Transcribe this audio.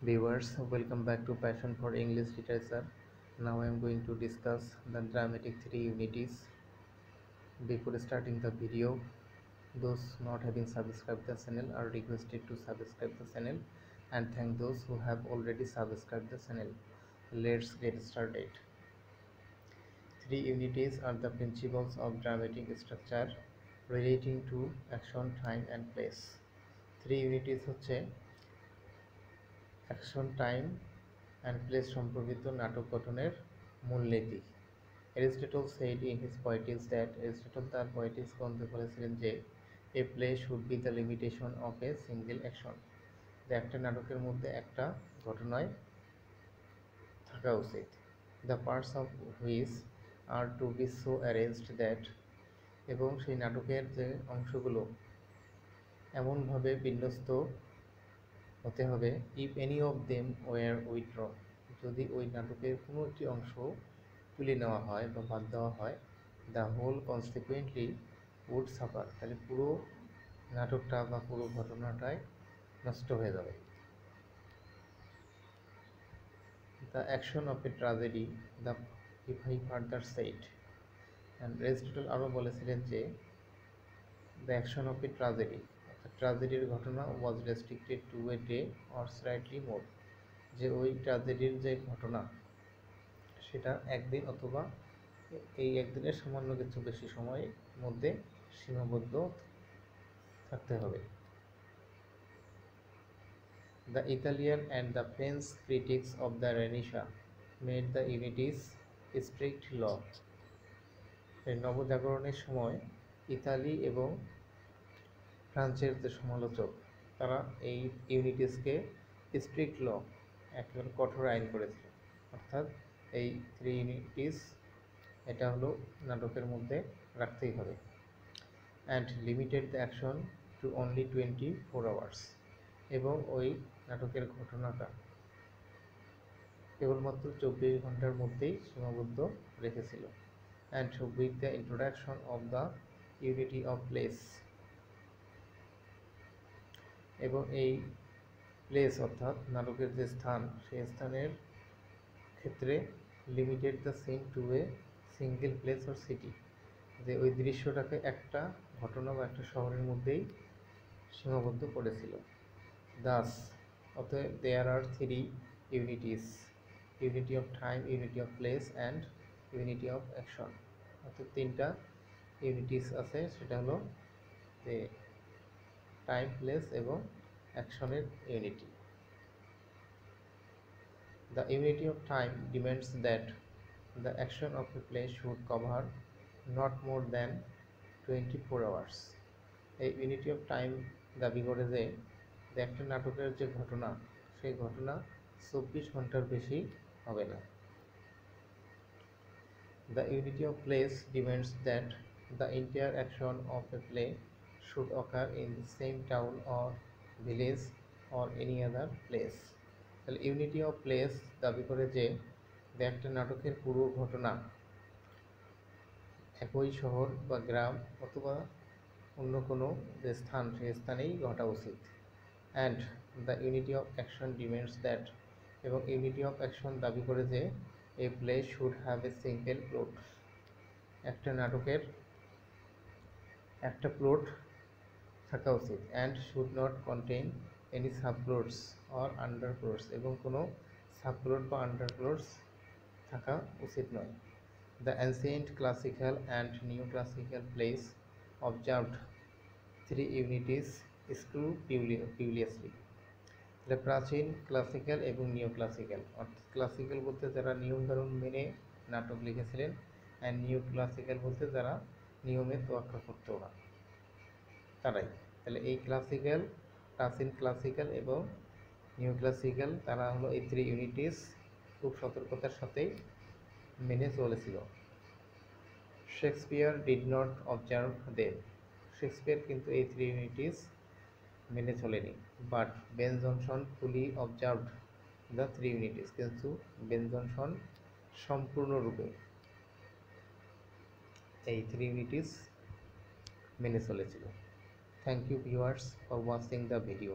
Viewers, welcome back to Passion for English Literature. Now I am going to discuss the dramatic three unities. Before starting the video, those not having subscribed the channel are requested to subscribe the channel and thank those who have already subscribed the channel. Let's get started. Three unities are the principles of dramatic structure relating to action, time and place. Three unities হচ্ছে action, time and place সম্পর্কিত নাটক গঠনের মূলনীতি। Aristotle said in his poetics that Aristotle তার Poetics গ্রন্থে বলেছিলেন যে a play should be the limitation of a single action, যে একটা নাটকের মধ্যে একটা ঘটনায় থাকা উচিত। The parts of which are to be so arranged that, এবং সেই নাটকের যে অংশগুলো এমনভাবে বিন্যস্ত হতে হবে, if any of them were withdrawn, যদি ওই নাটকের কোনো একটি অংশ তুলে নেওয়া হয় বা বাদ দেওয়া হয়, the whole consequently would suffer, তাহলে পুরো নাটকটা বা পুরো ঘটনাটাই নষ্ট হয়ে যাবে। The action of a tragedy, the he further said, and Aristotle আরও বলেছিলেন যে the action of a tragedy, ট্রাজেডির ঘটনা was restricted to a day or slightly more, যে ওই ট্রাজেডির যে ঘটনা সেটা একদিন অথবা এই একদিনের সামান্য কিছু বেশি সময়ের মধ্যে সীমাবদ্ধ থাকতে হবে। The Italian and the French critics of the Renaissance made the unities strict law, নবজাগরণের সময় ইতালি এবং ফ্রান্সের যে সমালোচক তারা এই ইউনিটিসকে স্ট্রিক্ট ল, একেবারে কঠোর আইন করেছিল। অর্থাৎ এই থ্রি ইউনিটিস এটা হলো নাটকের মধ্যে রাখতেই হবে। And limited the action to only 24 hours, এবং ওই নাটকের ঘটনাটা কেবলমাত্র 24 ঘন্টার মধ্যেই সীমাবদ্ধ রেখেছিল। And with the introduction of the unity of place, এবং এই প্লেস অর্থাৎ নাটকের যে স্থান, সেই স্থানের ক্ষেত্রে limited the scene to a single place or city, যে ওই দৃশ্যটাকে একটা ঘটনা বা একটা শহরের মধ্যেই সীমাবদ্ধ করেছিল। দাস অতএব there are three unities, unity of time, unity of place and unity of action, অর্থাৎ তিনটা ইউনিটিস আছে, সেটা হলো যে টাইম, প্লেস এবং অ্যাকশনের unity. The unity of time demands that the action of a play should cover not more than 24 hours. এই unity of time দাবি করে যে একটা নাটকের যে ঘটনা, সেই ঘটনা 24 ঘন্টার বেশি হবে না। The unity of place demands that the entire action of a play should occur in the same town or village or any other place. তাহলে ইউনিটি অফ প্লেস দাবি করে যে একটা নাটকের পুরো ঘটনা একই শহর বা গ্রাম অথবা অন্য কোনো যে স্থান, সেই স্থানেই ঘটা উচিত। And the unity of action demands that, এবং ইউনিটি অফ অ্যাকশন দাবি করে যে a play should have a single plot, একটা নাটকের একটা প্লট থাকা উচিত। And should not contain any subplots or under plots, এবং কোনো সাবপ্লট বা আন্ডার প্লটস থাকা উচিত নয়। The ancient classical and new classical plays observed three unities scrupulously, তাহলে প্রাচীন ক্লাসিক্যাল এবং নিউ ক্লাসিক্যাল, অর্থাৎ ক্লাসিক্যাল বলতে যারা নিয়মকানুন মেনে নাটক লিখেছিলেন, অ্যান্ড নিউ ক্লাসিক্যাল বলতে যারা নিয়মের তোয়াক্কা করতো না, তারাই। তাহলে এই ক্লাসিক্যাল, প্রাচীন ক্লাসিক্যাল এবং নিউ ক্লাসিক্যাল, তারা হলো এই থ্রি ইউনিটিস খুব সতর্কতার সাথেই মেনে চলেছিল। Shakespeare did not observe them, Shakespeare কিন্তু এই থ্রি ইউনিটিস মেনে চলেনি। But Ben Jonson fully observed the three unities, কিন্তু বেন জনসন সম্পূর্ণরূপে এই থ্রি ইউনিটিস মেনে চলেছিল। Thank you viewers for watching the video.